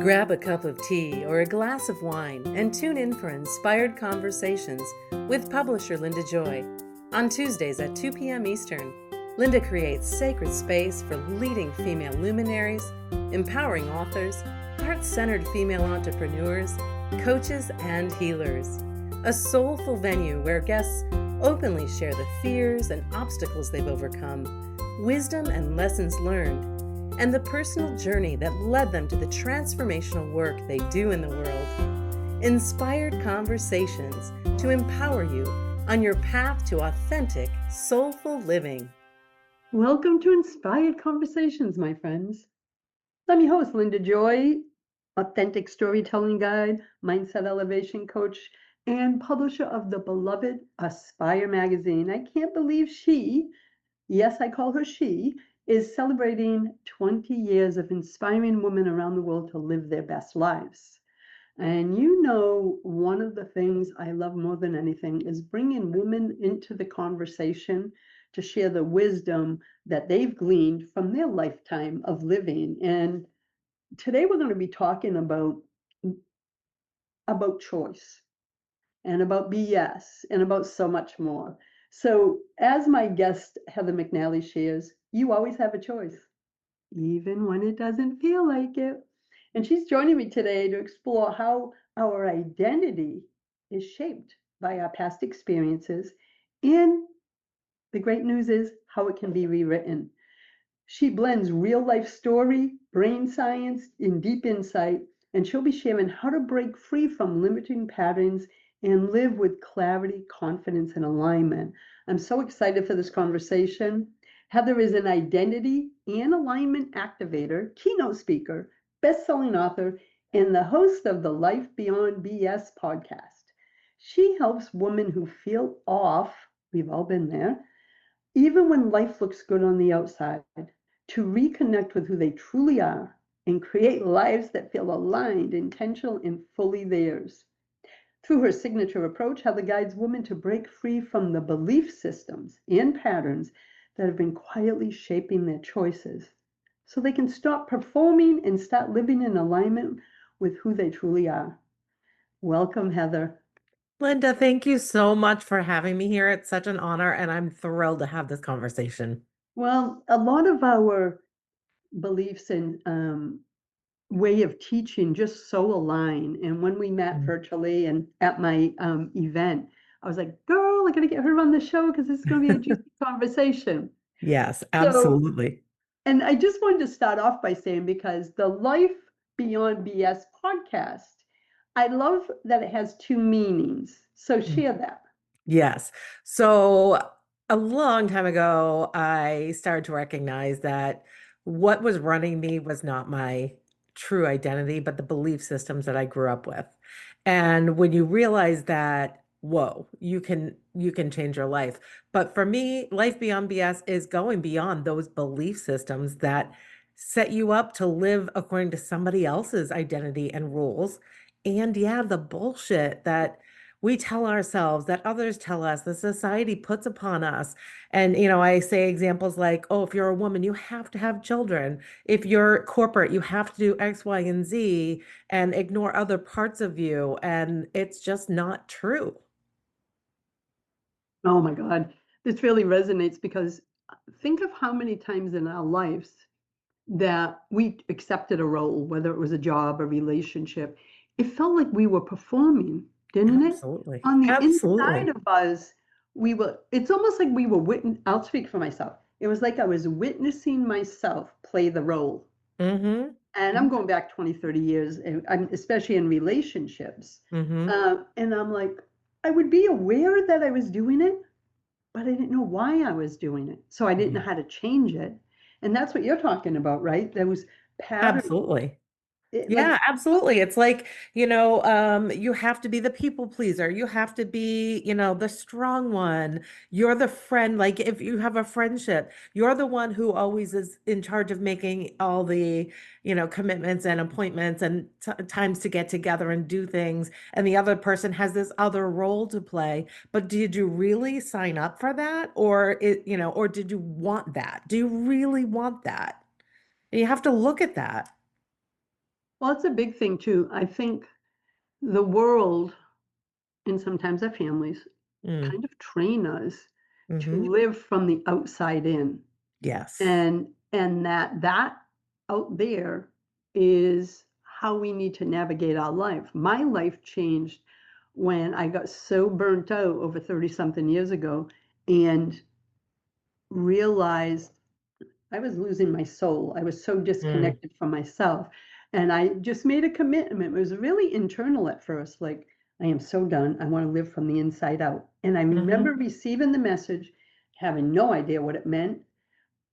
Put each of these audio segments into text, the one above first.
Grab a cup of tea or a glass of wine and tune in for Inspired Conversations with publisher Linda Joy. On Tuesdays at 2 p.m. Eastern, Linda creates sacred space for leading female luminaries, empowering authors, heart-centered female entrepreneurs, coaches, and healers. A soulful venue where guests openly share the fears and obstacles they've overcome, wisdom and lessons learned, and the personal journey that led them to the transformational work they do in the world. Inspired Conversations to empower you on your path to authentic, soulful living. Welcome to Inspired Conversations, my friends. I'm your host, Linda Joy, authentic storytelling guide, mindset elevation coach, and publisher of the beloved Aspire magazine. I can't believe yes, I call her she, is celebrating 20 years of inspiring women around the world to live their best lives. And you know, one of the things I love more than anything is bringing women into the conversation to share the wisdom that they've gleaned from their lifetime of living. And today we're going to be talking about choice and about BS and about so much more. So as my guest, Heather McNally, shares, you always have a choice, even when it doesn't feel like it. And she's joining me today to explore how our identity is shaped by our past experiences. And the great news is how it can be rewritten. She blends real life story, brain science, and deep insight, and she'll be sharing how to break free from limiting patterns and live with clarity, confidence, and alignment. I'm so excited for this conversation. Heather is an identity and alignment activator, keynote speaker, best-selling author, and the host of the Life Beyond B.S podcast. She helps women who feel off, we've all been there, even when life looks good on the outside, to reconnect with who they truly are and create lives that feel aligned, intentional, and fully theirs. Through her signature approach, Heather guides women to break free from the belief systems and patterns that have been quietly shaping their choices so they can stop performing and start living in alignment with who they truly are. Welcome, Heather. Linda, thank you so much for having me here. It's such an honor, and I'm thrilled to have this conversation. Well, a lot of our beliefs and way of teaching just so align. And when we met virtually and at my event, I was like, girl, I got to get her on the show because this is going to be a juicy conversation. Yes, So, absolutely. and I just wanted to start off by saying, because the Life Beyond B.S podcast, I love that it has two meanings. So share that. Yes. So a long time ago, I started to recognize that what was running me was not my true identity, but the belief systems that I grew up with. And when you realize that, whoa, you can change your life. But for me, Life Beyond BS is going beyond those belief systems that set you up to live according to somebody else's identity and rules. And yeah, the bullshit that we tell ourselves, that others tell us, the society puts upon us. And, I say examples like, oh, if you're a woman, you have to have children. If you're corporate, you have to do X, Y, and Z and ignore other parts of you. And it's just not true. Oh my God, this really resonates because think of how many times in our lives that we accepted a role, whether it was a job, a relationship. It felt like we were performing, didn't it? Absolutely. On the inside Absolutely. of us, it's almost like we were I'll speak for myself. It was like I was witnessing myself play the role. Mm-hmm. And I'm going back 20, 30 years, and especially in relationships. Mm-hmm. And I'm like, I would be aware that I was doing it, but I didn't know why I was doing it. So I didn't know how to change it. And that's what you're talking about, right? There was patterns. Absolutely. Like, Yeah, absolutely. It's like, you have to be the people pleaser. You have to be, the strong one. You're the friend. Like if you have a friendship, you're the one who always is in charge of making all the, commitments and appointments and times to get together and do things. And the other person has this other role to play. But did you really sign up for that? Or did you want that? Do you really want that? And you have to look at that. Well, it's a big thing too. I think the world and sometimes our families Mm. kind of train us to Hmm. live from the outside in. Yes. And that out there is how we need to navigate our life. My life changed when I got so burnt out over 30 something years ago and realized I was losing my soul. I was so Mm. disconnected from myself. And I just made a commitment. It was really internal at first, like, I am so done. I want to live from the inside out. And I remember Hmm. receiving the message, having no idea what it meant,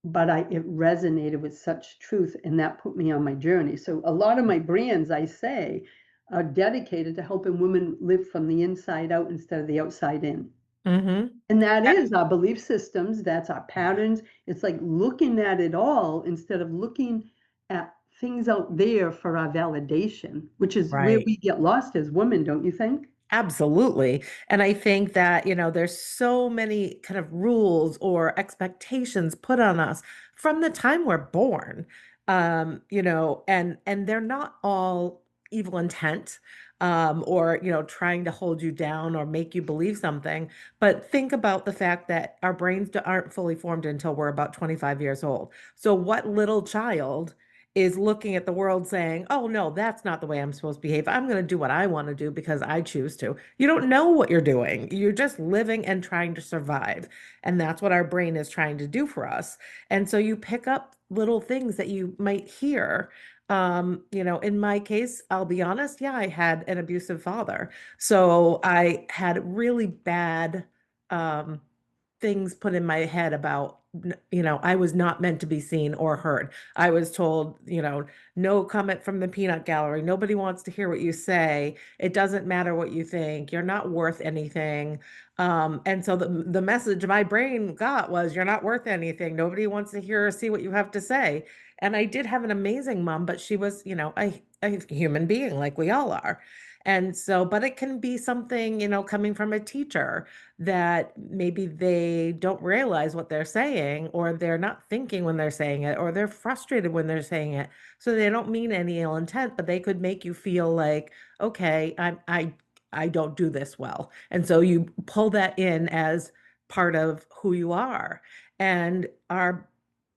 but it resonated with such truth, and that put me on my journey. So a lot of my brands, I say, are dedicated to helping women live from the inside out instead of the outside in. Hmm. And that is our belief systems, that's our patterns. It's like looking at it all instead of looking at things out there for our validation, which is where Right. we get lost as women, don't you think? Absolutely. And I think that, there's so many kind of rules or expectations put on us from the time we're born. And they're not all evil intent, or, trying to hold you down or make you believe something. But think about the fact that our brains aren't fully formed until we're about 25 years old. So what little child is looking at the world saying, oh, no, that's not the way I'm supposed to behave. I'm going to do what I want to do because I choose to. You don't know what you're doing. You're just living and trying to survive. And that's what our brain is trying to do for us. And so you pick up little things that you might hear. In my case, I'll be honest, yeah, I had an abusive father. So I had really bad um, things put in my head about, I was not meant to be seen or heard. I was told, no comment from the peanut gallery. Nobody wants to hear what you say. It doesn't matter what you think. You're not worth anything. And so the message my brain got was, you're not worth anything. Nobody wants to hear or see what you have to say. And I did have an amazing mom, but she was, a human being like we all are. And so, but it can be something, coming from a teacher that maybe they don't realize what they're saying, or they're not thinking when they're saying it, or they're frustrated when they're saying it. So they don't mean any ill intent, but they could make you feel like, okay, I don't do this well. And so you pull that in as part of who you are. And our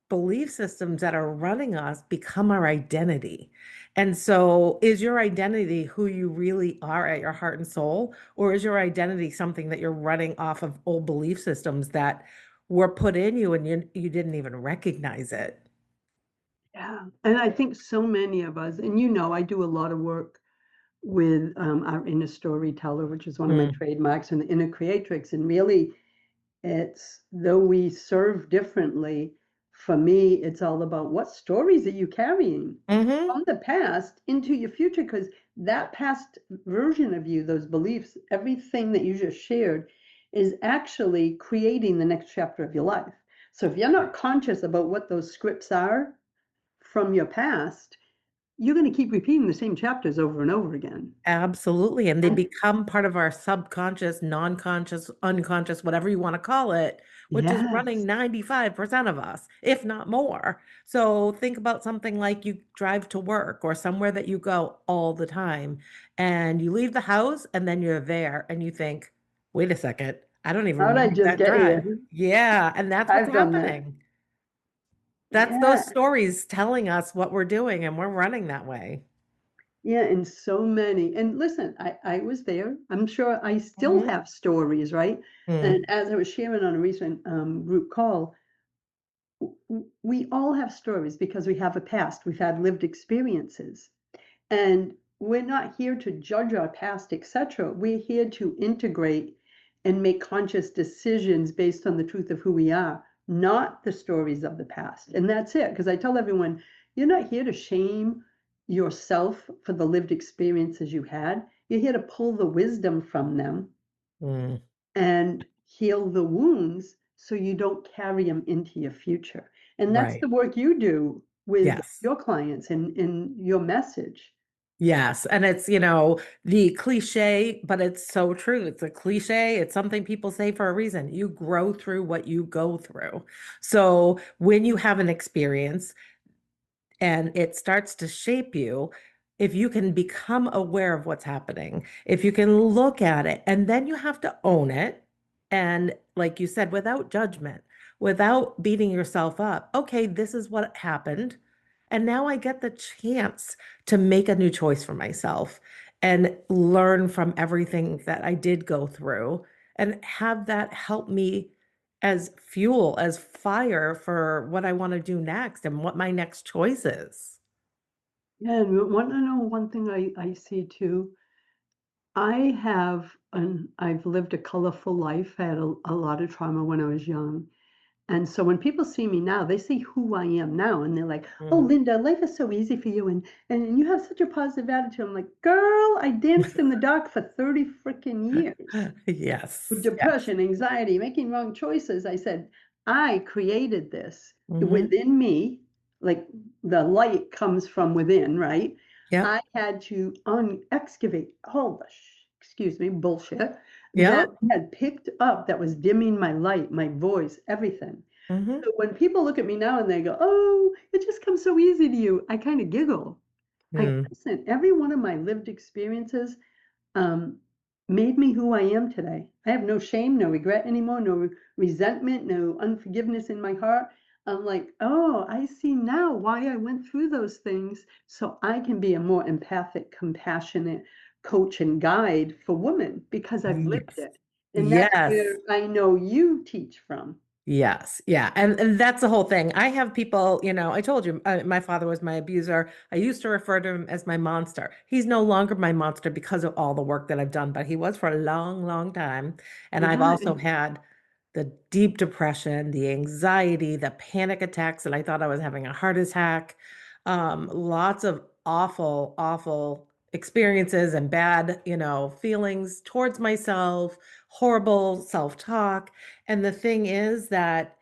belief systems that are running us become our identity. And so, is your identity who you really are at your heart and soul, or is your identity something that you're running off of old belief systems that were put in you and you didn't even recognize it? Yeah. And I think so many of us, and I do a lot of work with our inner storyteller, which is one of my Mm. trademarks, and the inner creatrix. And really, it's though we serve differently, for me, it's all about what stories are you carrying Mm-hmm. from the past into your future? Because that past version of you, those beliefs, everything that you just shared, is actually creating the next chapter of your life. So if you're not conscious about what those scripts are from your past, you're going to keep repeating the same chapters over and over again. Absolutely. And they And become part of our subconscious, non-conscious, unconscious, whatever you want to call it, which is running yes, 95% of us, if not more. So think about something like you drive to work or somewhere that you go all the time, and you leave the house and then you're there and you think, wait a second, I don't even how did I remember just that get drive. here? Yeah. And that's what's I've done that. happening. That's those Yeah. stories telling us what we're doing, and we're running that way. Yeah, and so many. And listen, I was there. I'm sure I still Hmm. have stories, right? And Mm. as I was sharing on a recent group call, we all have stories because we have a past. We've had lived experiences. And we're not here to judge our past, etc. We're here to integrate and make conscious decisions based on the truth of who we are, not the stories of the past. And that's it. Because I tell everyone, you're not here to shame yourself for the lived experiences you had. You're here to pull the wisdom from them Mm. and heal the wounds so you don't carry them into your future. And that's Right. the work you do with Yes. your clients and in your message. Yes. And it's, the cliche, but it's so true. It's a cliche. It's something people say for a reason. You grow through what you go through. So when you have an experience and it starts to shape you, if you can become aware of what's happening, if you can look at it, and then you have to own it. And like you said, without judgment, without beating yourself up. Okay, this is what happened. And now I get the chance to make a new choice for myself and learn from everything that I did go through and have that help me as fuel, as fire for what I want to do next and what my next choice is. Yeah, and want to know one thing I see too? I've lived a colorful life. I had a lot of trauma when I was young. And so when people see me now, they see who I am now, and they're like, "Oh, Mm. Linda, life is so easy for you, and you have such a positive attitude." I'm like, "Girl, I danced in the dark for 30 freaking years with Yes, yes. depression, anxiety, making wrong choices." I said, "I created this Hmm. within me, like the light comes from within, right? I Yep, had to excavate all the excuse me, bullshit that yep. I had picked up that was dimming my light, my voice, everything." Hmm. So when people look at me now and they go, "Oh, it just comes so easy to you," I kind of giggle. I Mm. listen, every one of my lived experiences um, made me who I am today. I have no shame, no regret anymore, no resentment, no unforgiveness in my heart. I'm like, oh, I see now why I went through those things so I can be a more empathic, compassionate coach and guide for women because I've lived Yes, it. And that's where yes. I know you teach from. Yes. Yeah. And that's the whole thing. I have people, I told you, my father was my abuser. I used to refer to him as my monster. He's no longer my monster because of all the work that I've done, but he was for a long, long time. And I've Yeah, also had the deep depression, the anxiety, the panic attacks that I thought I was having a heart attack. Lots of awful, awful experiences and bad, feelings towards myself, horrible self-talk. And the thing is that,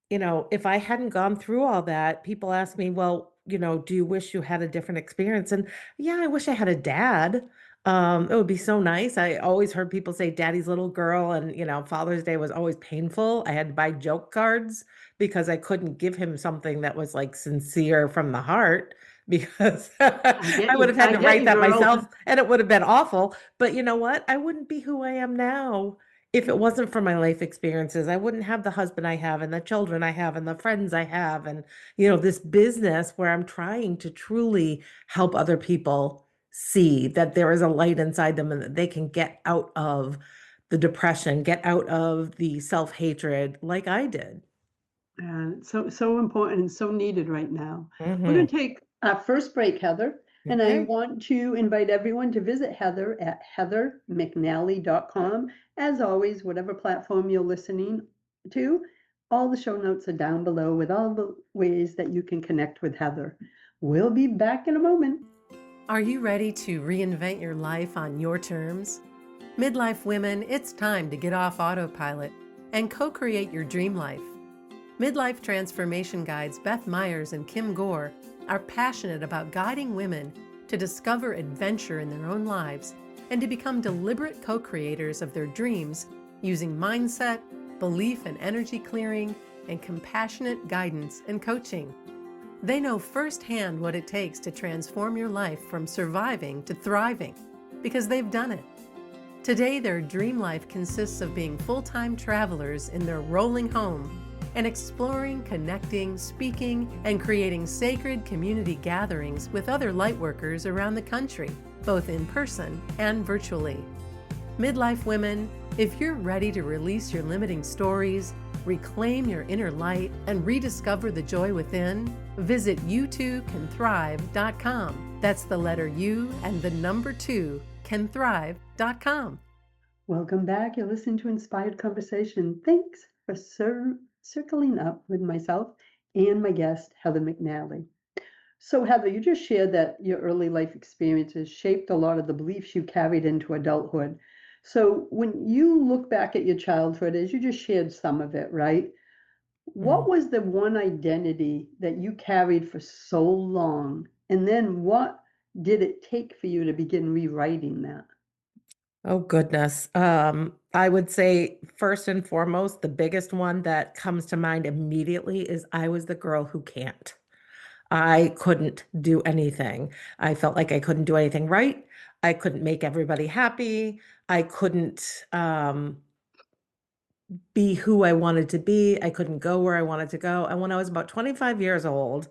if I hadn't gone through all that, people ask me, well, do you wish you had a different experience? And yeah, I wish I had a dad. It would be so nice. I always heard people say daddy's little girl, and Father's Day was always painful. I had to buy joke cards because I couldn't give him something that was like sincere from the heart because I get I would you. have had I to get write you, that girl. myself and it would have been awful. But you know what? I wouldn't be who I am now if it wasn't for my life experiences. I wouldn't have the husband I have and the children I have and the friends I have and this business where I'm trying to truly help other people see that there is a light inside them and that they can get out of the depression, get out of the self-hatred like I did. So important and so needed right now. We're going Hmm. to take our first break, Heather, and I Okay. want to invite everyone to visit Heather at heathermcnally.com. As always, whatever platform you're listening to, all the show notes are down below with all the ways that you can connect with Heather. We'll be back in a moment. Are you ready to reinvent your life on your terms? Midlife women, it's time to get off autopilot and co create your dream life. Midlife transformation guides Beth Myers and Kim Gore are passionate about guiding women to discover adventure in their own lives and to become deliberate co creators of their dreams using mindset, belief and energy clearing, and compassionate guidance and coaching. They know firsthand what it takes to transform your life from surviving to thriving because they've done it. Today, their dream life consists of being full-time travelers in their rolling home and exploring, connecting, speaking, and creating sacred community gatherings with other lightworkers around the country, both in person and virtually. Midlife women, if you're ready to release your limiting stories, reclaim your inner light, and rediscover the joy within, visit you2canthrive.com. That's the letter U and the number 2, canthrive.com. Welcome back. You're listening to Inspired Conversation. Thanks for circling up with myself and my guest, Heather McNally. So, Heather, you just shared that your early life experiences shaped a lot of the beliefs you carried into adulthood. So, when you look back at your childhood, as you just shared some of it, right? What was the one identity that you carried for so long? And then what did it take for you to begin rewriting that? Oh goodness. I would say first and foremost, the biggest one that comes to mind immediately is I was the girl who can't. I couldn't do anything. I felt like I couldn't do anything right. I couldn't make everybody happy. I couldn't be who I wanted to be. I couldn't go where I wanted to go. And when I was about 25 years old,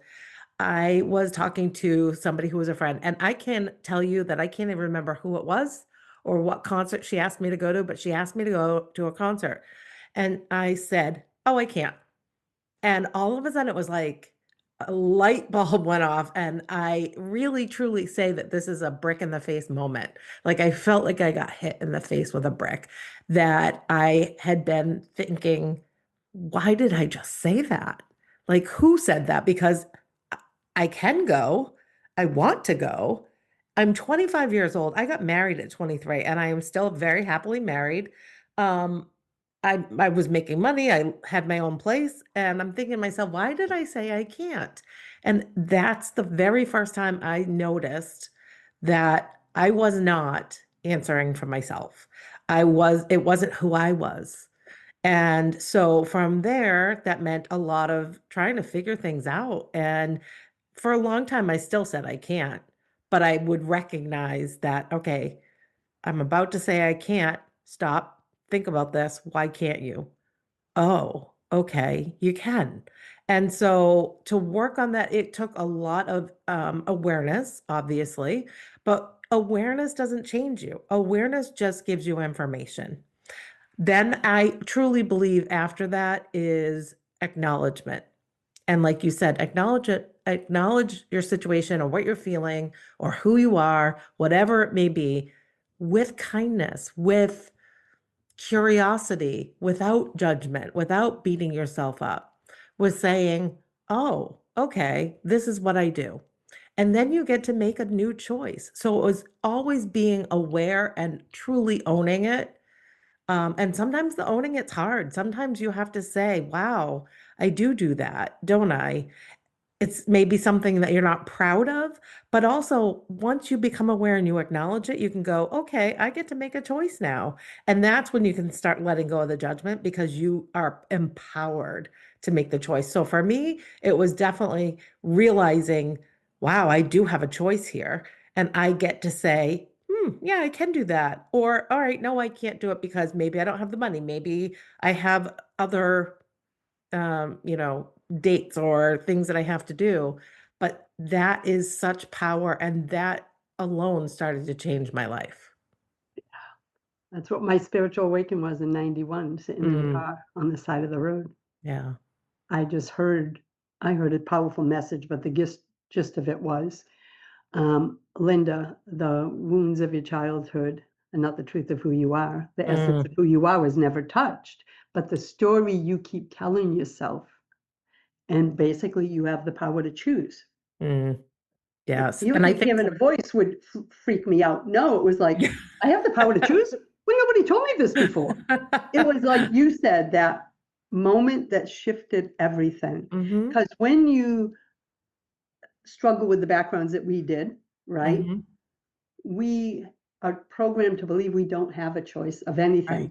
I was talking to somebody who was a friend, and I can tell you that I can't even remember who it was or what concert she asked me to go to, but she asked me to go to a concert. And I said, "Oh, I can't." And all of a sudden, it was like a light bulb went off. And I really, truly say that this is a brick in the face moment. Like I felt like I got hit in the face with a brick, that I had been thinking, why did I just say that? Like, who said that? Because I can go. I want to go. I'm 25 years old. I got married at 23 and I am still very happily married. Um, I was making money. I had my own place and I'm thinking to myself, why did I say I can't? And that's the very first time I noticed that I was not answering for myself. It wasn't who I was. And so from there, that meant a lot of trying to figure things out. And for a long time, I still said I can't, but I would recognize that, okay, I'm about to say I can't. Stop. Think about this. Why can't you? Oh, okay, you can. And so to work on that, it took a lot of awareness, obviously, but awareness doesn't change you. Awareness just gives you information. Then I truly believe after that is acknowledgement. And like you said, acknowledge it, acknowledge your situation or what you're feeling or who you are, whatever it may be, with kindness, with curiosity, without judgment, without beating yourself up, with saying, oh, okay, this is what I do. And then you get to make a new choice. So it was always being aware and truly owning it. And sometimes the owning it's hard. Sometimes you have to say, wow, I do that, don't I? It's maybe something that you're not proud of, but also once you become aware and you acknowledge it, you can go, okay, I get to make a choice now. And that's when you can start letting go of the judgment because you are empowered to make the choice. So for me, it was definitely realizing, wow, I do have a choice here. And I get to say, yeah, I can do that. Or, all right, no, I can't do it because maybe I don't have the money. Maybe I have other you know, dates or things that I have to do. But that is such power. And that alone started to change my life. That's what my spiritual awakening was in 91, sitting in the Mm, car on the side of the road. yeah. I just heard I heard a powerful message, but the gist of it was, Linda, the wounds of your childhood are not the truth of who you are. The essence of Mm, who you are was never touched, but the story you keep telling yourself, and basically you have the power to choose. mm, yes. You would And I think think, hearing a voice would freak me out. No, it was like, yeah. I have the power to choose? Well, nobody told me this before. It was like you said, that moment that shifted everything. Hmm. Because when you struggle with the backgrounds that we did, right, Hmm. we are programmed to believe we don't have a choice of anything. Right.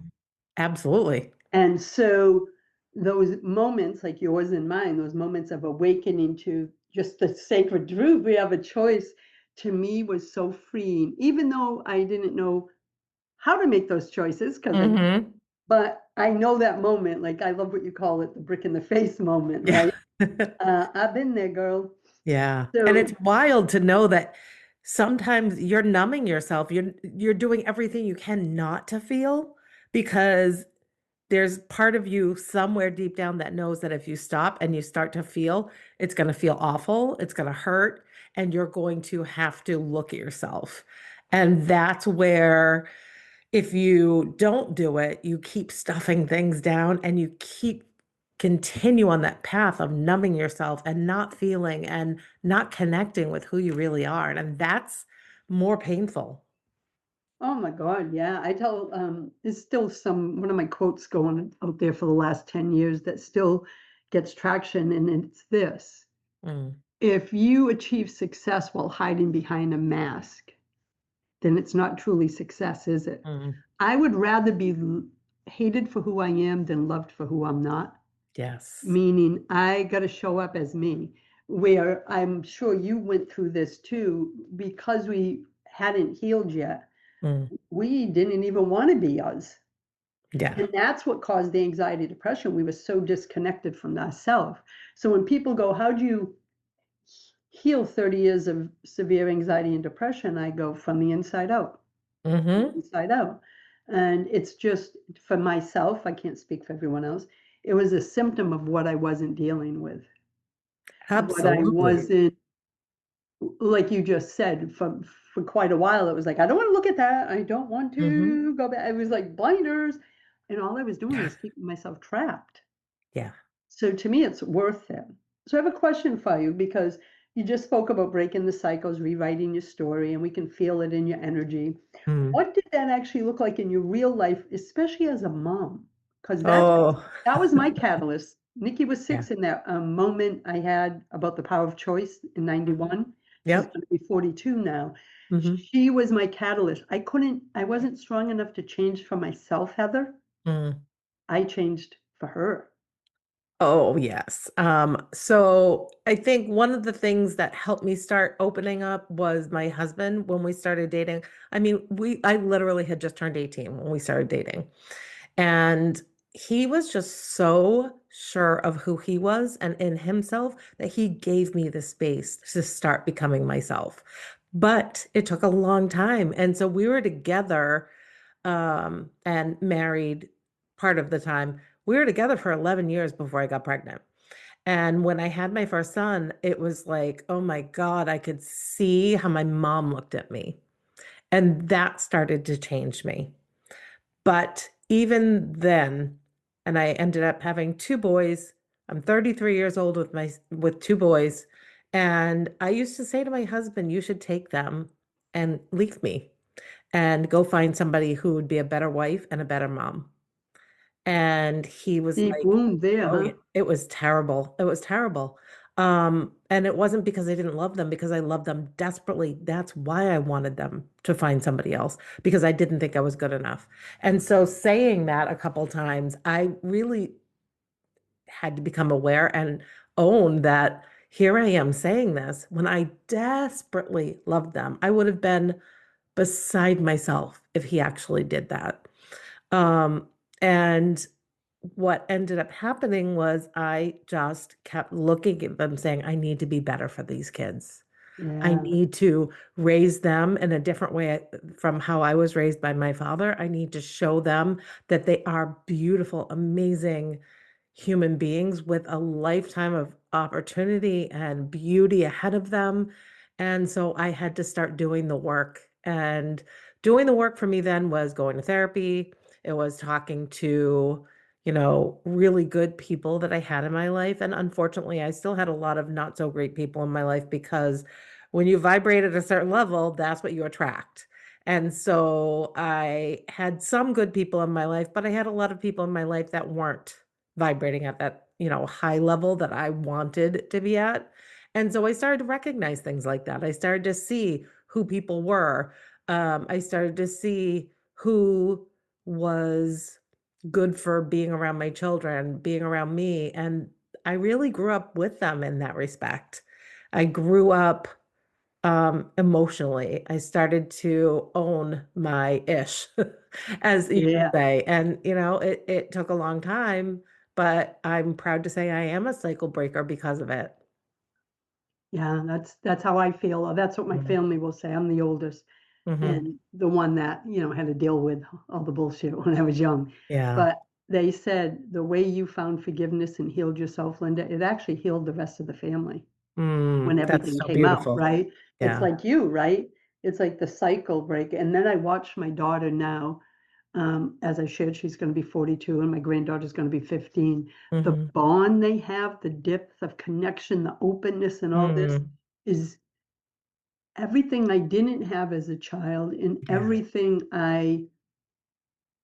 Absolutely. And so those moments like yours and mine, those moments of awakening to just the sacred truth, we have a choice, to me was so freeing, even though I didn't know how to make those choices because I, Hmm. but I know that moment, like I love what you call it, the brick in the face moment, Yeah. right? I've been there, girl. Yeah. And it's So, wild to know that sometimes you're numbing yourself. You're doing everything you can not to feel because there's part of you somewhere deep down that knows that if you stop and you start to feel, it's going to feel awful, it's going to hurt, and you're going to have to look at yourself. And that's where, if you don't do it, you keep stuffing things down and you keep continue on that path of numbing yourself and not feeling and not connecting with who you really are. And that's more painful. oh my God, yeah. I tell, there's still one of my quotes going out there for the last 10 years that still gets traction, and it's this: Mm, if you achieve success while hiding behind a mask, then it's not truly success, is it? mm, I would rather be hated for who I am than loved for who I'm not. yes. Meaning, I got to show up as me. where I'm sure you went through this too, because we hadn't healed yet. Mm. We didn't even want to be us. Yeah. And that's what caused the anxiety, depression. We were so disconnected from ourselves. So when people go, how do you heal 30 years of severe anxiety and depression? I go, from the inside out, Mm-hmm. inside out. And it's just for myself, I can't speak for everyone else. It was a symptom of what I wasn't dealing with, what I Absolutely. wasn't, like you just said, for quite a while. It was like, I don't want to look at that. I don't want Mm-hmm. to go back. It was like blinders. And all I was doing Yeah. was keeping myself trapped. Yeah. So to me, it's worth it. So I have a question for you, because you just spoke about breaking the cycles, rewriting your story, and we can feel it in your energy. Mm. What did that actually look like in your real life, especially as a mom? Because Oh, that was my catalyst. Nikki was yeah. 6 in that moment I had about the power of choice in Mhm. 91. She's Yep. going to be 42 now. Mm-hmm. She was my catalyst. I wasn't strong enough to change for myself, Heather. Mm. I changed for her. Oh, yes. So I think one of the things that helped me start opening up was my husband when we started dating. I mean, I literally had just turned 18 when we started dating. And he was just so sure of who he was and in himself that he gave me the space to start becoming myself. But it took a long time. And so we were together and married part of the time. We were together for 11 years before I got pregnant. And when I had my first son, it was like, oh my God, I could see how my mom looked at me. And that started to change me. But even then, and I ended up having two boys. I'm 33 years old with two boys. And I used to say to my husband, you should take them and leave me and go find somebody who would be a better wife and a better mom. And he was Deep like, wound there, oh huh? yeah, it was terrible. It was terrible. And it wasn't because I didn't love them, because I loved them desperately. That's why I wanted them to find somebody else, because I didn't think I was good enough. And so saying that a couple times, I really had to become aware and own that here I am saying this when I desperately loved them. I would have been beside myself if he actually did that. Um, and what ended up happening was I just kept looking at them saying, I need to be better for these kids. I Yeah. need to raise them in a different way from how I was raised by my father. I need to show them that they are beautiful, amazing human beings with a lifetime of opportunity and beauty ahead of them. And so I had to start doing the work. And doing the work for me then was going to therapy. It was talking to, really good people that I had in my life. And unfortunately, I still had a lot of not so great people in my life, because when you vibrate at a certain level, that's what you attract. And so I had some good people in my life, but I had a lot of people in my life that weren't vibrating at that, high level that I wanted to be at. And so I started to recognize things like that. I started to see who people were. I started to see who was good for being around my children, being around me. And I really grew up with them in that respect. I grew up emotionally. I started to own my ish, as you could Yeah. say. And, it took a long time, but I'm proud to say I am a cycle breaker because of it. Yeah, that's how I feel. That's what my Mm. family will say. I'm the oldest Mhm. and the one that, had to deal with all the bullshit when I was young. Yeah. But they said the way you found forgiveness and healed yourself, Linda, it actually healed the rest of the family when That's everything so came out, beautiful. right? It's Yeah. like you, right? It's like the cycle break. And then I watch my daughter now. As I shared, she's going to be 42 and my granddaughter's going to be 15. The Mhm. bond they have, the depth of connection, the openness, and all this Mm. is everything I didn't have as a child, and Yeah. everything I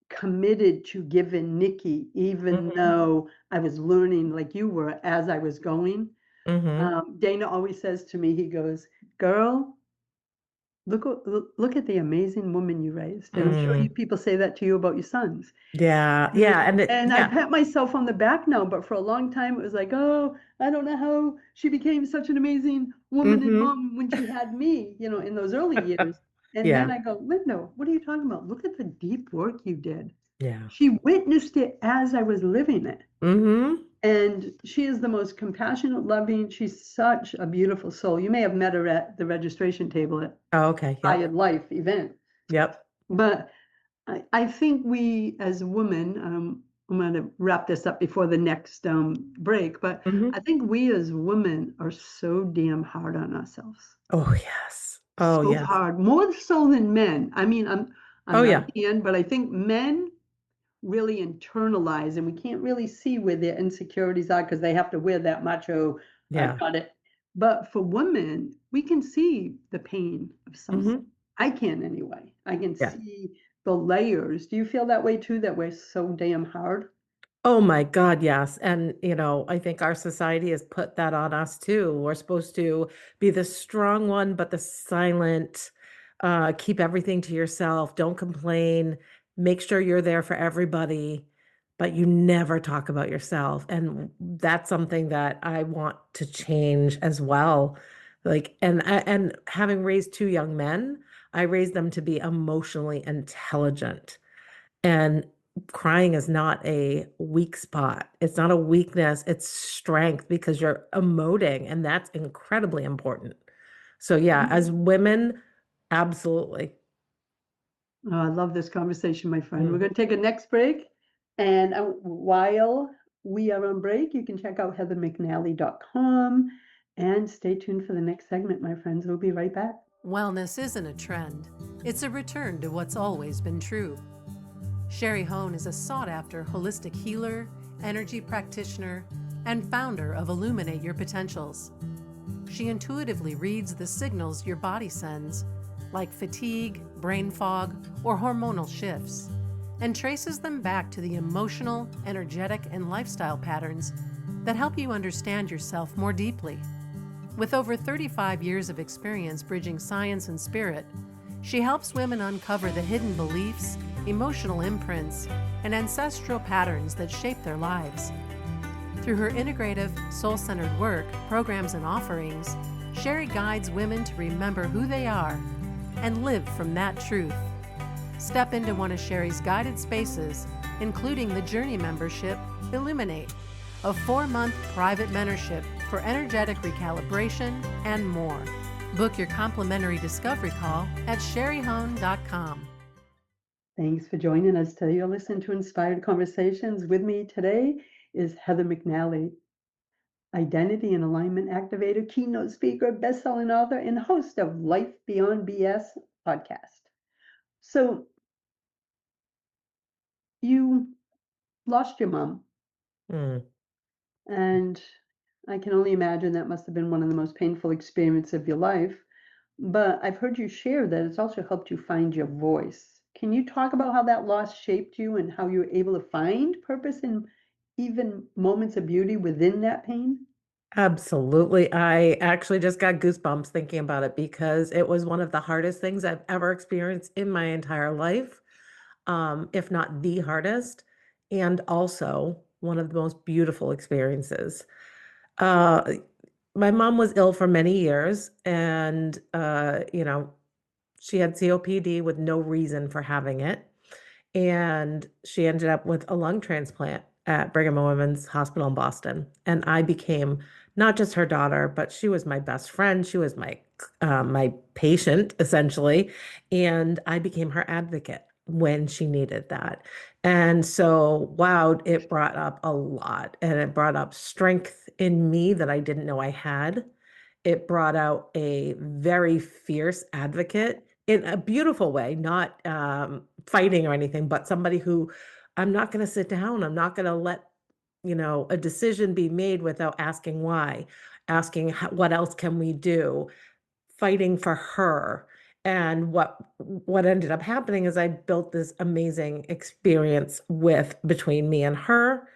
committed to giving Nikki, even Mhm. though I was learning like you were as I was going. Mhm. Dana always says to me, he goes, girl, look at the amazing woman you raised. And I'm sure you Mm, people say that to you about your sons. yeah, And yeah, and and I yeah. pat myself on the back now, but for a long time it was like, oh, I don't know how she became such an amazing woman and Mm-hmm. mom when she had me, in those early years. And then Yeah. I go, Linda, what are you talking about? Look at the deep work you did. Yeah. She witnessed it as I was living it. Mm-hmm. And she is the most compassionate, loving. She's such a beautiful soul. You may have met her at the registration table at Oh, okay. High Yep. Life event. Yep. But I think we as women, I'm going to wrap this up before the next break, but I Mm-hmm. think we as women are so damn hard on ourselves. Oh, yes. Oh, So yes. hard, more so than men. I mean, I'm Oh, not a yeah. man, but I think men really internalize, and we can't really see where their insecurities are because they have to wear that macho, I've Yeah. got it. But for women, we can see the pain of some. Mm-hmm. I can anyway. I can Yeah. see the layers. Do you feel that way too, that we're so damn hard? Oh my God, yes. And, I think our society has put that on us too. We're supposed to be the strong one, but the silent, keep everything to yourself, don't complain, make sure you're there for everybody, but you never talk about yourself. And that's something that I want to change as well. Like, and having raised two young men, I raised them to be emotionally intelligent. And crying is not a weak spot. It's not a weakness, it's strength because you're emoting, and that's incredibly important. So, yeah, as women, absolutely. Oh, I love this conversation, my friend. We're Mm. going to take a next break. And while we are on break, you can check out heathermcnally.com and stay tuned for the next segment, my friends. We'll be right back. Wellness isn't a trend, it's a return to what's always been true. Sherry Hone is a sought after holistic healer, energy practitioner, and founder of Illuminate Your Potentials. She intuitively reads the signals your body sends, like fatigue, brain fog, or hormonal shifts, and traces them back to the emotional, energetic, and lifestyle patterns that help you understand yourself more deeply. With over 35 years of experience bridging science and spirit, she helps women uncover the hidden beliefs, emotional imprints, and ancestral patterns that shape their lives. Through her integrative, soul-centered work, programs, and offerings, Sherry guides women to remember who they are and live from that truth. Step into one of Sherry's guided spaces, including the Journey membership, Illuminate, a 4-month private mentorship for energetic recalibration and more. Book your complimentary discovery call at sherryhone.com. Thanks for joining us today. You're listening to Inspired Conversations. With me today is Heather McNally, Identity and Alignment Activator, Keynote Speaker, best-selling author, and host of Life Beyond B.S. podcast. So you lost your mom, Mm. and I can only imagine that must have been one of the most painful experiences of your life. But I've heard you share that it's also helped you find your voice. Can you talk about how that loss shaped you and how you were able to find purpose and even moments of beauty within that pain? Absolutely. I actually just got goosebumps thinking about it because it was one of the hardest things I've ever experienced in my entire life, if not the hardest, and also one of the most beautiful experiences. Uh, my mom was ill for many years, and she had COPD with no reason for having it, and she ended up with a lung transplant at Brigham and Women's Hospital in Boston. And I became not just her daughter, but she was my best friend. She was my patient essentially, and I became her advocate when she needed that. And so, wow, it brought up a lot, and it brought up strength in me that I didn't know I had. It brought out a very fierce advocate in a beautiful way, not fighting or anything, but somebody who I'm not going to sit down. I'm not going to let, a decision be made without asking why, asking what else can we do, fighting for her. And what ended up happening is I built this amazing experience with between me and her,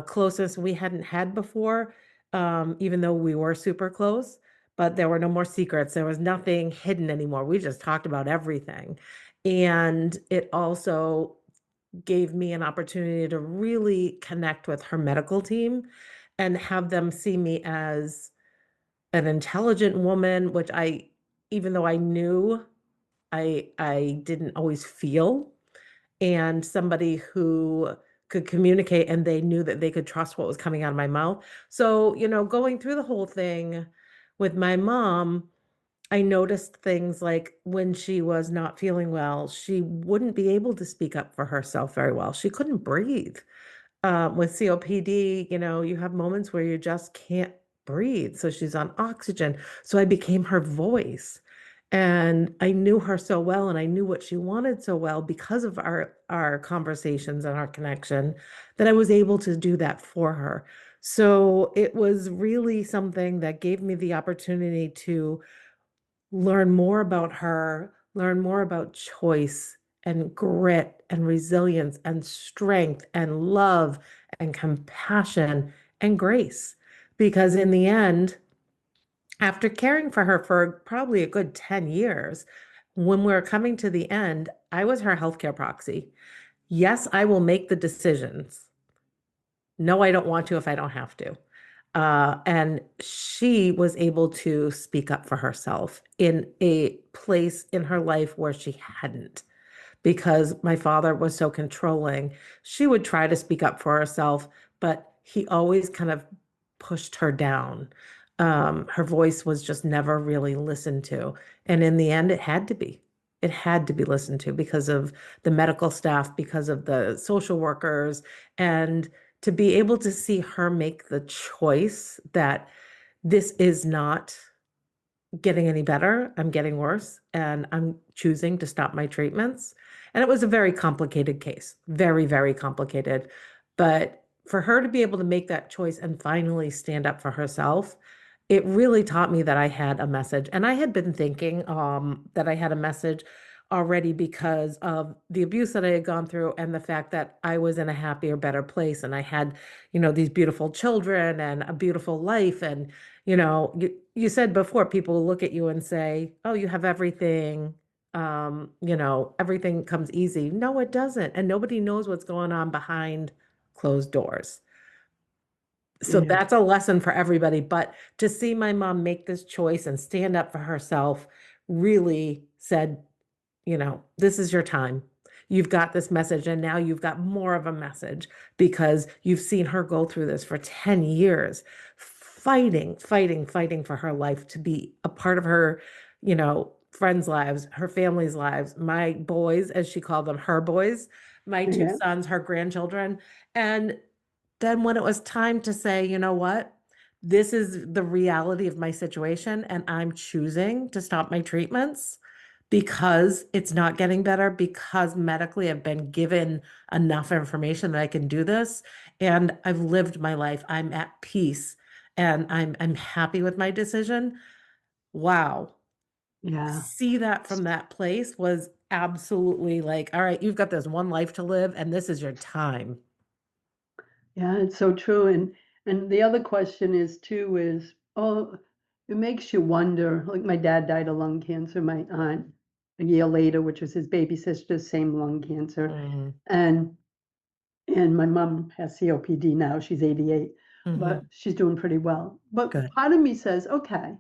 closest we hadn't had before, even though we were super close. but there were no more secrets. There was nothing hidden anymore. We just talked about everything. And it also gave me an opportunity to really connect with her medical team and have them see me as an intelligent woman, which even though I knew, I didn't always feel, and somebody who could communicate and they knew that they could trust what was coming out of my mouth. So, going through the whole thing with my mom, I noticed things like when she was not feeling well, she wouldn't be able to speak up for herself very well. She couldn't breathe. With COPD, you have moments where you just can't breathe. So she's on oxygen. So I became her voice. And I knew her so well and I knew what she wanted so well because of our conversations and our connection that I was able to do that for her. So it was really something that gave me the opportunity to learn more about her, learn more about choice and grit and resilience and strength and love and compassion and grace. Because in the end, after caring for her for probably a good 10 years, when we were coming to the end, I was her healthcare proxy. Yes, I will make the decisions. No, I don't want to if I don't have to. And she was able to speak up for herself in a place in her life where she hadn't, because my father was so controlling. She would try to speak up for herself, but he always kind of pushed her down. Her voice was just never really listened to. And in the end, it had to be. It had to be listened to because of the medical staff, because of the social workers, and to be able to see her make the choice that this is not getting any better. I'm getting worse, and I'm choosing to stop my treatments. And it was a very complicated case, very, very complicated. But for her to be able to make that choice and finally stand up for herself, it really taught me that I had a message. And I had been thinking that I had a message already because of the abuse that I had gone through and the fact that I was in a happier, better place. And I had, these beautiful children and a beautiful life. And you said before, people will look at you and say, oh, you have everything. Everything comes easy. No, it doesn't. And nobody knows what's going on behind closed doors. So Yeah. that's a lesson for everybody. But to see my mom make this choice and stand up for herself really said, this is your time. You've got this message, and now you've got more of a message because you've seen her go through this for 10 years, fighting, fighting, fighting for her life to be a part of her, friends' lives, her family's lives, my boys, as she called them, her boys, my two Yeah. sons, her grandchildren. And then when it was time to say, you know what, this is the reality of my situation, and I'm choosing to stop my treatments because it's not getting better, because medically I've been given enough information that I can do this, and I've lived my life. I'm at peace and I'm happy with my decision. Wow. Yeah. See that from that place was absolutely like, all right, you've got this one life to live, and this is your time. Yeah, it's so true. And the other question is too is, oh, it makes you wonder. Like my dad died of lung cancer, my aunt a year later, which was his baby sister, same lung cancer. Mm, And and my mom has COPD now. She's 88, but mhm. she's doing pretty well. But Good. part of me says, okay,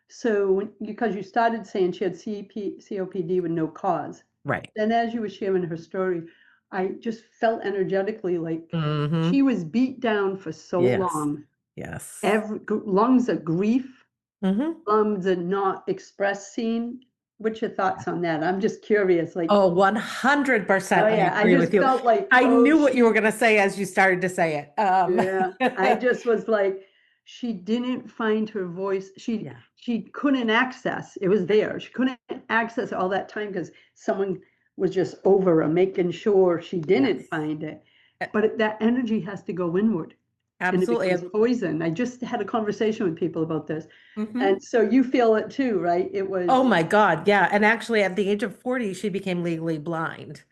so because you started saying she had COPD with no cause, Right. then as you were sharing her story, I just felt energetically like Hmm. she was beat down for so Yes. long. Yes. Lungs of grief, Hmm. lungs of not expressed seen. What's your thoughts on that? I'm just curious, like, Oh, oh 100% I yeah, I agree just with you. felt like, I oh, knew what you were she going to say as you started to say it. yeah, I just was like, she didn't find her voice. Yeah. She couldn't access. It was there. She couldn't access all that time because someone was just over her, making sure she didn't Yes. find it. A- But that energy has to go inward and it Absolutely. becomes poison. I just had a conversation with people about this. Hmm. And so you feel it too, right? It Oh was, my God. Yeah. And actually, at the age of 40, she became legally blind.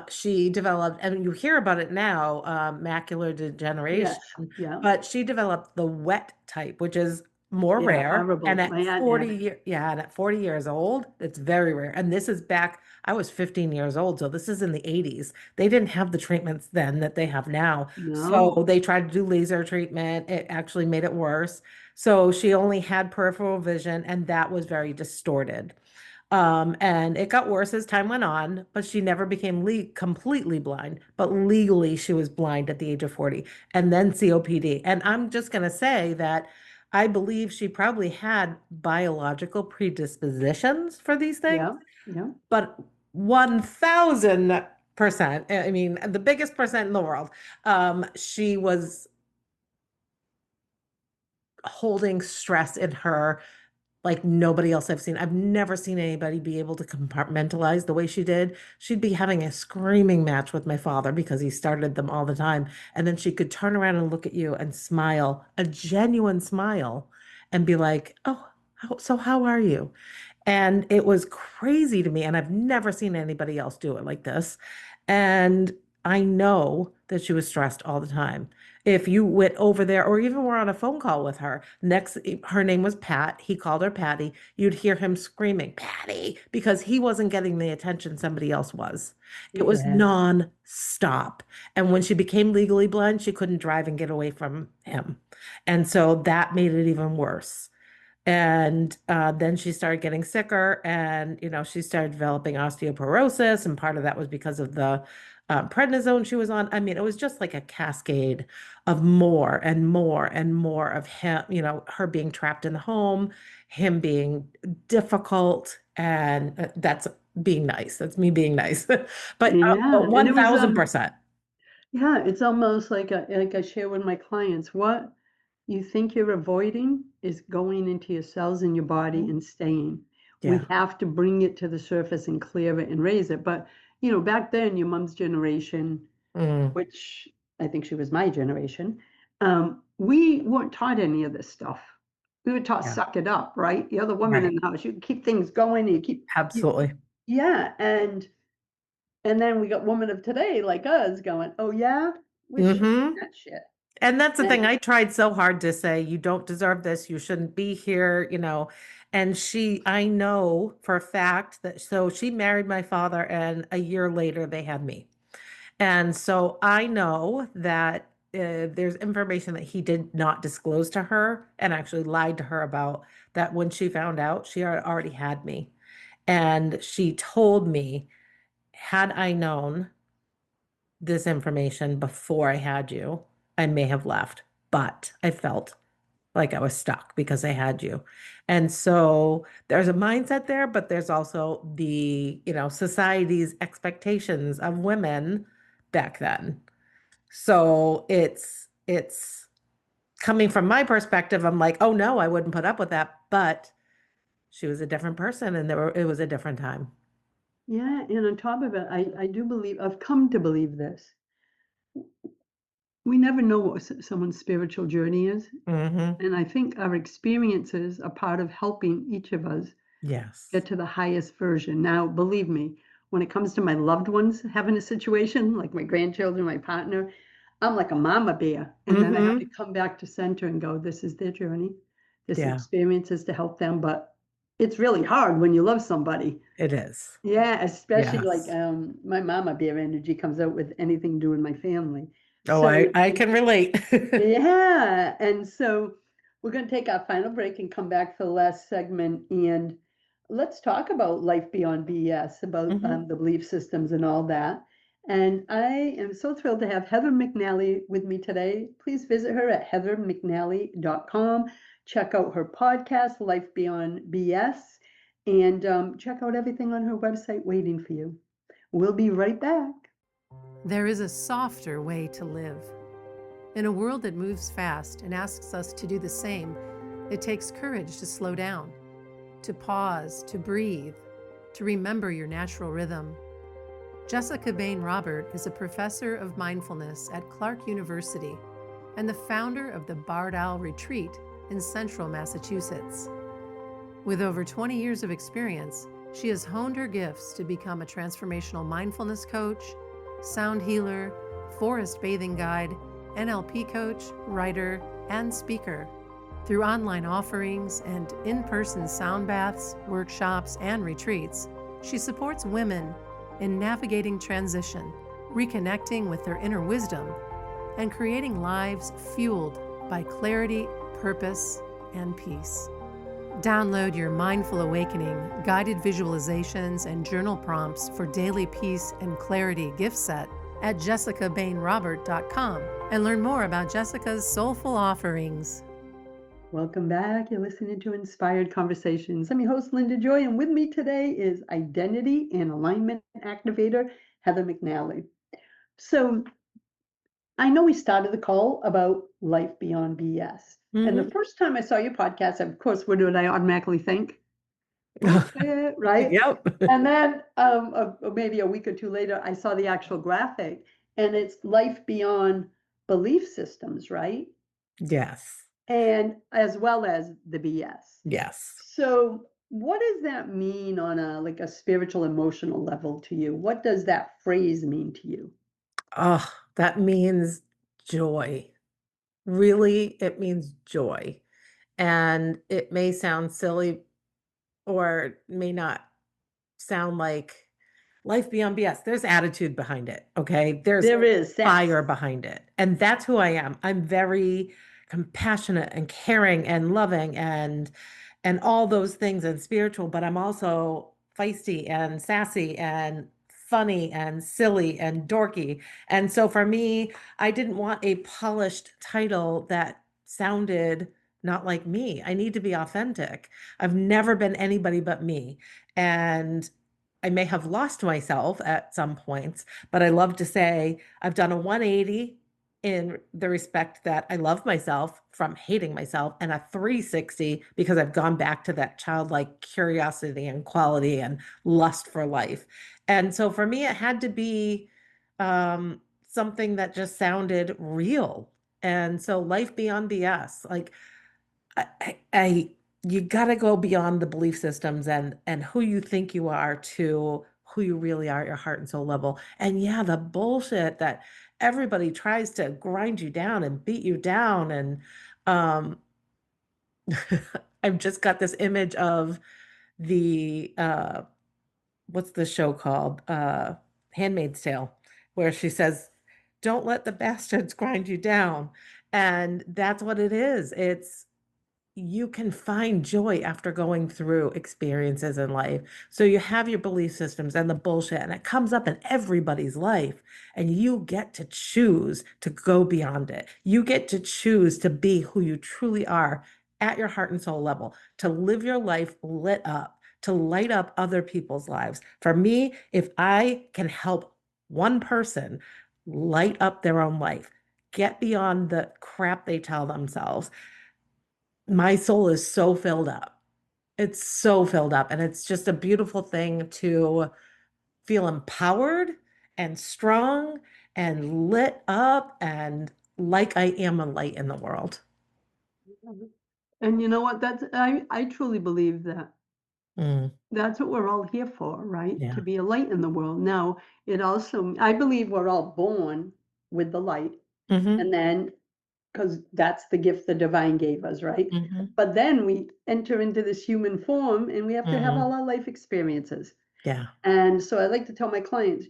She developed, and you hear about it now, macular degeneration, yes, yeah, but she developed the wet type, which is more Yeah, rare. And horrible. My at aunt 40 had it. yeah, and at 40 years old, it's very rare. And this is back, I was 15 years old, so this is in the 80s. They didn't have the treatments then that they have now. So No. they tried to do laser treatment. It actually made it worse. So she only had peripheral vision, and that was very distorted. And it got worse as time went on, but she never became completely blind. But legally, she was blind at the age of 40, and then COPD. And I'm just going to say that I believe she probably had biological predispositions for these things, Yeah. Yeah. but 1000%, I mean, the biggest percent in the world, she was holding stress in her like nobody else I've seen. I've never seen anybody be able to compartmentalize the way she did. She'd be having a screaming match with my father because he started them all the time. And then she could turn around and look at you and smile, a genuine smile, and be like, "Oh, so how are you?" And it was crazy to me. And I've never seen anybody else do it like this. And I know that she was stressed all the time. If you went over there or even were on a phone call with her, her name was Pat. He called her Patty. You'd hear him screaming, Patty, because he wasn't getting the attention somebody else was. It was Yeah. non-stop. And when she became legally blind, she couldn't drive and get away from him. And so that made it even worse. And then she started getting sicker, and she started developing osteoporosis, and part of that was because of the prednisone she was on. I mean, it was just like a cascade of more and more and more of him, her being trapped in the home, him being difficult, and that's being nice. That's me being nice. But Yeah. And it was 1000%. yeah, it's almost like I share with my clients, what you think you're avoiding is going into your cells in your body Mhm. and staying. We Yeah. have to bring it to the surface and clear it and raise it. But, back then, your mom's generation, Mm, which I think she was my generation, we weren't taught any of this stuff. We were taught yeah. suck it up, right? You're the woman Right. in the house. You keep things going. You, Absolutely. yeah. And then we got women of today like us going, oh yeah, we should Hmm. that shit. And that's the thing. And I tried so hard to say, you don't deserve this. You shouldn't be here. And I know for a fact that, so she married my father, and a year later they had me. And so I know that there's information that he did not disclose to her and actually lied to her about, that when she found out, she already had me. And she told me, had I known this information before I had you, I may have left, but I felt like I was stuck because I had you. And so there's a mindset there, but there's also society's expectations of women back then. So it's coming from my perspective, I'm like, oh no, I wouldn't put up with that. But she was a different person, and it was a different time. yeah, and on top of it, I do believe, I've come to believe this. We never know what someone's spiritual journey is. Hmm. And I think our experiences are part of helping each of us Yes. get to the highest version. Now, believe me, when it comes to my loved ones having a situation, like my grandchildren, my partner, I'm like a mama bear. And then I have to Hmm. come back to center and go, this is their journey. This Yeah, experience is to help them. But it's really hard when you love somebody. it is. Yeah, especially like Yes. my mama bear energy comes out with anything to do with my family. Oh, So I can relate. yeah, and so we're going to take our final break and come back for the last segment, and let's talk about life beyond BS, about Hmm. the belief systems and all that. And I am so thrilled to have Heather McNally with me today. Please visit her at heathermcnally.com. Check out her podcast, Life Beyond BS, and check out everything on her website waiting for you. We'll be right back. There is a softer way to live. In a world that moves fast and asks us to do the same, it takes courage to slow down, to pause, to breathe, to remember your natural rhythm. Jessica Bain Robert is a professor of mindfulness at Clark University and the founder of the Barred Owl Retreat in central Massachusetts. With over 20 years of experience, she has honed her gifts to become a transformational mindfulness coach, sound healer, forest bathing guide, NLP coach, writer, and speaker. Through online offerings and in-person sound baths, workshops, and retreats, she supports women in navigating transition, reconnecting with their inner wisdom, and creating lives fueled by clarity, purpose, and peace. Download your Mindful Awakening, guided visualizations, and journal prompts for daily peace and clarity gift set at jessicabainrobert.com and learn more about Jessica's soulful offerings. Welcome back. You're listening to Inspired Conversations. I'm your host, Linda Joy, and with me today is Identity and Alignment Activator, Heather McNally. So I know we started the call about Life Beyond B.S. And the first time I saw your podcast, of course, what did I automatically think? Bullshit, right? Yep. And then maybe a week or two later, I saw the actual graphic, and it's Life Beyond Belief Systems, right? Yes. And as well as the BS. Yes. So what does that mean on a spiritual emotional level to you? What does that phrase mean to you? Oh, that means joy. Really, it means joy. And it may sound silly or may not sound like Life Beyond BS. There's attitude behind it. Okay. There's There is sass. fire behind it. And that's who I am. I'm very compassionate and caring and loving and all those things and spiritual, but I'm also feisty and sassy and funny and silly and dorky. And so for me, I didn't want a polished title that sounded not like me. I need to be authentic. I've never been anybody but me. And I may have lost myself at some points, but I love to say I've done a 180 in the respect that I love myself from hating myself, and a 360 because I've gone back to that childlike curiosity and quality and lust for life. And so for me, it had to be something that just sounded real. And so Life Beyond BS, like I you got to go beyond the belief systems and who you think you are to who you really are at your heart and soul level. And yeah, the bullshit that everybody tries to grind you down and beat you down and um I've just got this image of the what's the show called? Handmaid's Tale, where she says, "Don't let the bastards grind you down." And that's what it is. It's you can find joy after going through experiences in life. So you have your belief systems and the bullshit, and it comes up in everybody's life. And you get to choose to go beyond it. You get to choose to be who you truly are at your heart and soul level, to live your life lit up, to light up other people's lives. For me, if I can help one person light up their own life, get beyond the crap they tell themselves, my soul is so filled up. It's so filled up. And it's just a beautiful thing to feel empowered and strong and lit up and like I am a light in the world. And you know what? I truly believe that Mm, that's what we're all here for, right? To yeah. be a light in the world. Now, it also, I believe we're all born with the light, Hmm. and then because that's the gift the divine gave us, right? Hmm. But then we enter into this human form and we have to have Hmm. all our life experiences. Yeah. And so I like to tell my clients,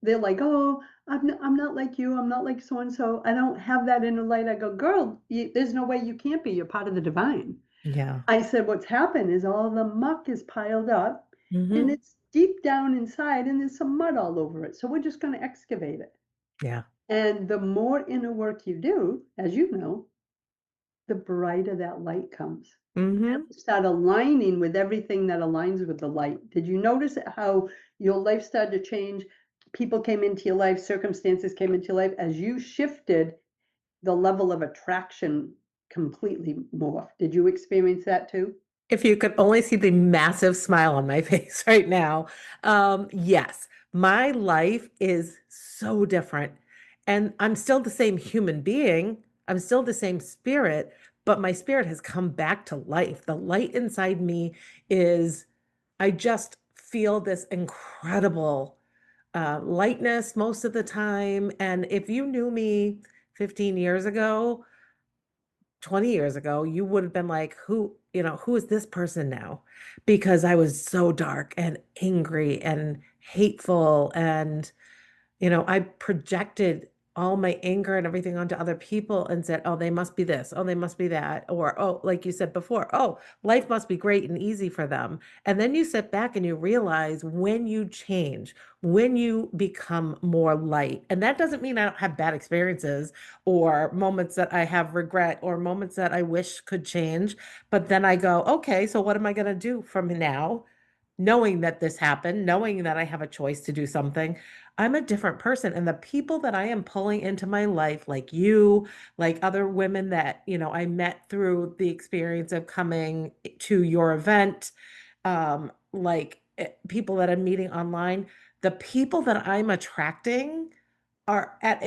they're like, "Oh, I'm not like you. I'm not like so and so. I don't have that inner light." I go, "Girl, there's no way you can't be. You're part of the divine." Yeah. I said, "What's happened is all the muck is piled up and Hmm. it's deep down inside and there's some mud all over it. So we're just going to excavate it." Yeah. And the more inner work you do, as you know, the brighter that light comes. Hmm. Start aligning with everything that aligns with the light. Did you notice how your life started to change? People came into your life, circumstances came into your life as you shifted, the level of attraction completely morphed. Did you experience that too? If you could only see the massive smile on my face right now. Yes, my life is so different. And I'm still the same human being. I'm still the same spirit, but my spirit has come back to life. The light inside me is, I just feel this incredible lightness most of the time. And if you knew me 15 years ago, 20 years ago, you would have been like, who is this person now? Because I was so dark and angry and hateful and I projected all my anger and everything onto other people and said, oh, they must be this, oh, they must be that, or oh, like you said before, oh, life must be great and easy for them. And then you sit back and you realize when you change, when you become more light, and that doesn't mean I don't have bad experiences or moments that I have regret or moments that I wish could change. But then I go, okay, so what am I going to do from now? Knowing that this happened, knowing that I have a choice to do something, I'm a different person. And the people that I am pulling into my life, like you, like other women that, I met through the experience of coming to your event, people that I'm meeting online, the people that I'm attracting are at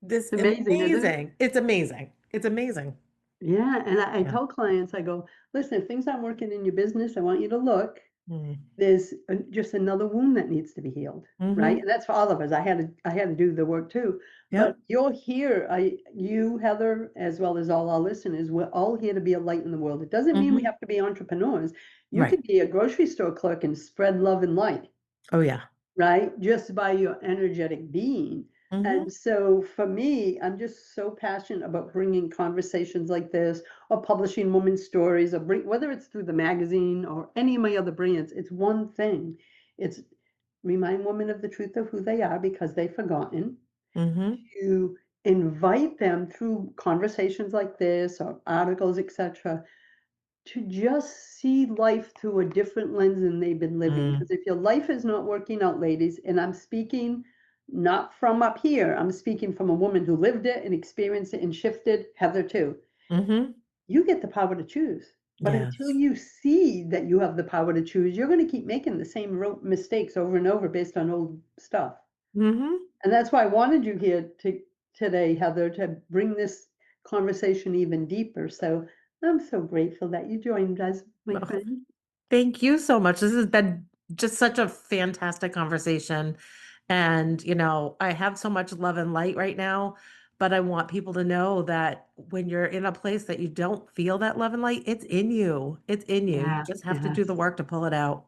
this It's amazing, isn't it? amazing. It's amazing. It's amazing. Yeah, and I Yeah. tell clients, I go, listen, if things aren't working in your business, I want you to look. Mm. There's just another wound that needs to be healed, right? Mm-hmm. And that's for all of us. I had to do the work too. But Yep. you're here, you, Heather, as well as all our listeners, we're all here to be a light in the world. It doesn't mean we Mm-hmm. have to be entrepreneurs. You Right. could be a grocery store clerk and spread love and light, Oh, yeah. right? Just by your energetic being. Mm-hmm. And so for me, I'm just so passionate about bringing conversations like this or publishing women's stories or whether it's through the magazine or any of my other brands, it's one thing. It's remind women of the truth of who they are because they've forgotten, Mm-hmm. to invite them through conversations like this or articles, etc., to just see life through a different lens than they've been living. Mm. Because if your life is not working out, ladies, and I'm speaking not from up here, I'm speaking from a woman who lived it and experienced it and shifted, Heather too. Mm-hmm. You get the power to choose. But until Yes. you see that you have the power to choose, you're going to keep making the same mistakes over and over based on old stuff. Mm-hmm. And that's why I wanted you here today, Heather, to bring this conversation even deeper. So I'm so grateful that you joined us, my Oh, friend. thank you so much. This has been just such a fantastic conversation. And, I have so much love and light right now, but I want people to know that when you're in a place that you don't feel that love and light, it's in you. It's in you. You Yeah, just have to do the yes. work to pull it out.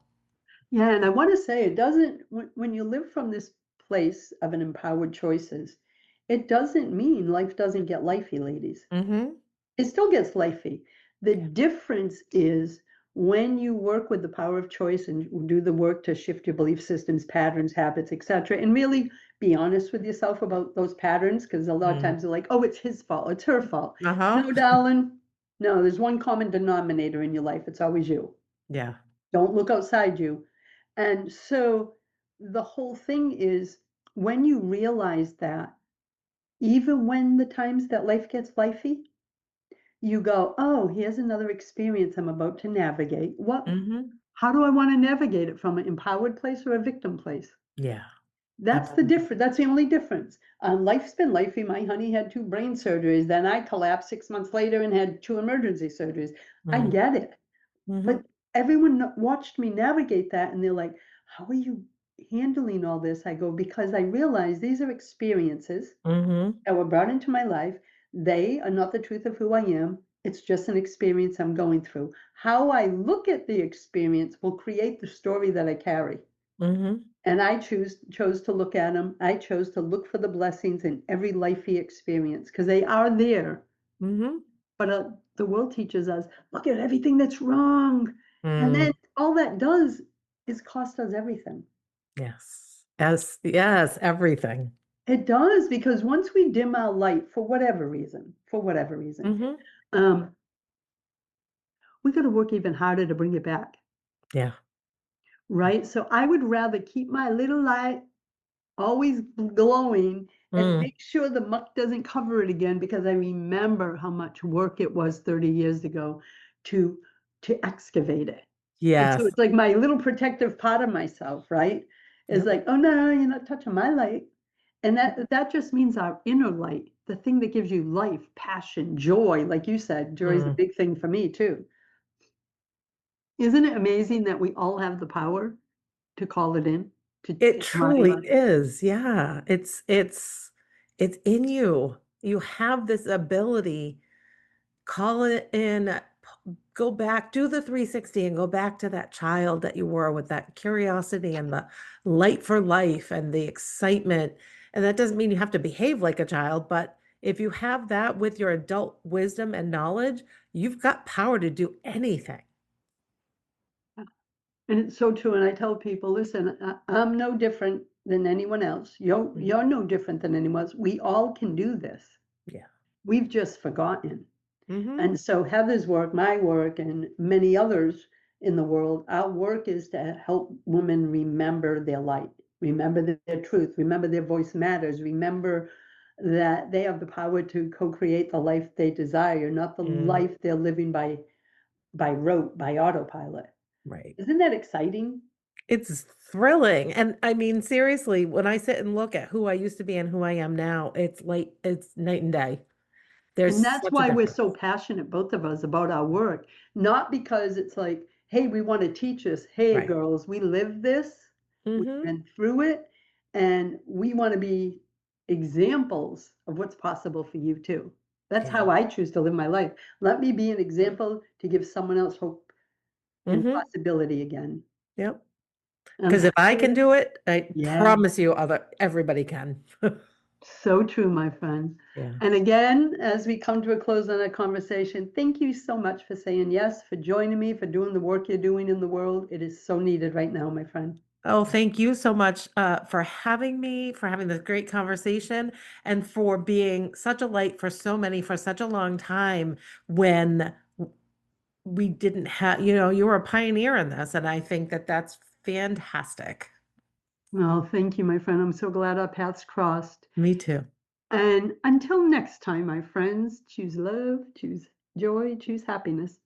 Yeah, and I want to say it doesn't, when you live from this place of an empowered choices, it doesn't mean life doesn't get lifey, ladies. Mm-hmm. It still gets lifey. The Yeah. difference is when you work with the power of choice and do the work to shift your belief systems, patterns, habits, etc., and really be honest with yourself about those patterns, because a lot of Mm. times they're like, oh, it's his fault, it's her fault. Uh-huh. No, darling, no, there's one common denominator in your life. It's always you. Yeah. Don't look outside you. And so the whole thing is when you realize that, even when the times that life gets lifey, you go, oh, here's another experience I'm about to navigate. Mm-hmm. How do I want to navigate it, from an empowered place or a victim place? Yeah. That's the Absolutely. difference. That's the only difference. Life's been lifey. My honey had 2 brain surgeries. Then I collapsed 6 months later and had 2 emergency surgeries. I Mm. get it. Mm-hmm. But everyone watched me navigate that and they're like, how are you handling all this? I go, because I realize these are experiences Mm-hmm. that were brought into my life. They are not the truth of who I am. It's just an experience I'm going through. How I look at the experience will create the story that I carry. Mm-hmm. And I chose to look at them. I chose to look for the blessings in every lifey experience because they are there. Mm-hmm. But the world teaches us, look at everything that's wrong. And then Mm. all that does is cost us everything. Yes. Yes. Yes. Everything. It does, because once we dim our light for whatever reason, Mm-hmm. um, we got to work even harder to bring it back. Yeah. Right. So I would rather keep my little light always glowing and Mm. make sure the muck doesn't cover it again, because I remember how much work it was 30 years ago to excavate it. And so Yes. it's like my little protective part of myself, right? Is Yep. like, oh no, you're not touching my light. And that just means our inner light, the thing that gives you life, passion, joy. Like you said, joy is a Mm. big thing for me too. Isn't it amazing that we all have the power to call it It into our truly life? is. Yeah. It's in you. You have this ability call it in, go back, do the 360 and go back to that child that you were with that curiosity and the light for life and the excitement. And that doesn't mean you have to behave like a child, but if you have that with your adult wisdom and knowledge, you've got power to do anything. And it's so true. And I tell people, listen, I'm no different than anyone else. You're no different than anyone else. We all can do this. Yeah. We've just forgotten. Mm-hmm. And so Heather's work, my work, and many others in the world, our work is to help women remember their light, remember their truth, remember their voice matters, remember that they have the power to co-create the life they desire, not the life they're living by rote, by autopilot. Right. Isn't that exciting? It's thrilling. And I mean, seriously, when I sit and look at who I used to be and who I am now, it's like, it's night and day. There's And that's such a why we're difference. so passionate, both of us, about our work. Not because it's like, hey, we want to teach us, hey, Right. girls, we live this, we've Mm-hmm. been through it, and we want to be examples of what's possible for you too. That's Yeah. how I choose to live my life. Let me be an example to give someone else hope and Mm-hmm. possibility again. Yep. I'm Because if I can happy. do it, I Yeah. promise you everybody can. So true, my friend. Yeah. And again, as we come to a close on our conversation, thank you so much for saying yes, for joining me, for doing the work you're doing in the world. It is so needed right now, my friend. Oh, thank you so much for having me, for having this great conversation, and for being such a light for so many for such a long time when we didn't have, you were a pioneer in this, and I think that that's fantastic. Well, thank you, my friend. I'm so glad our paths crossed. Me too. And until next time, my friends, choose love, choose joy, choose happiness.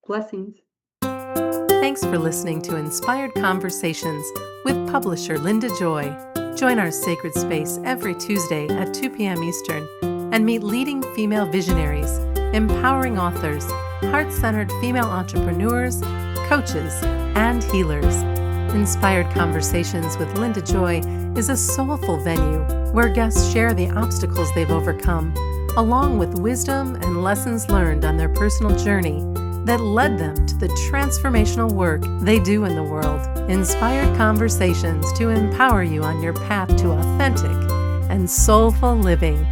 Blessings. Thanks for listening to Inspired Conversations with publisher Linda Joy. Join our sacred space every Tuesday at 2 p.m. Eastern and meet leading female visionaries, empowering authors, heart-centered female entrepreneurs, coaches, and healers. Inspired Conversations with Linda Joy is a soulful venue where guests share the obstacles they've overcome, along with wisdom and lessons learned on their personal journey that led them to the transformational work they do in the world. Inspired Conversations to empower you on your path to authentic and soulful living.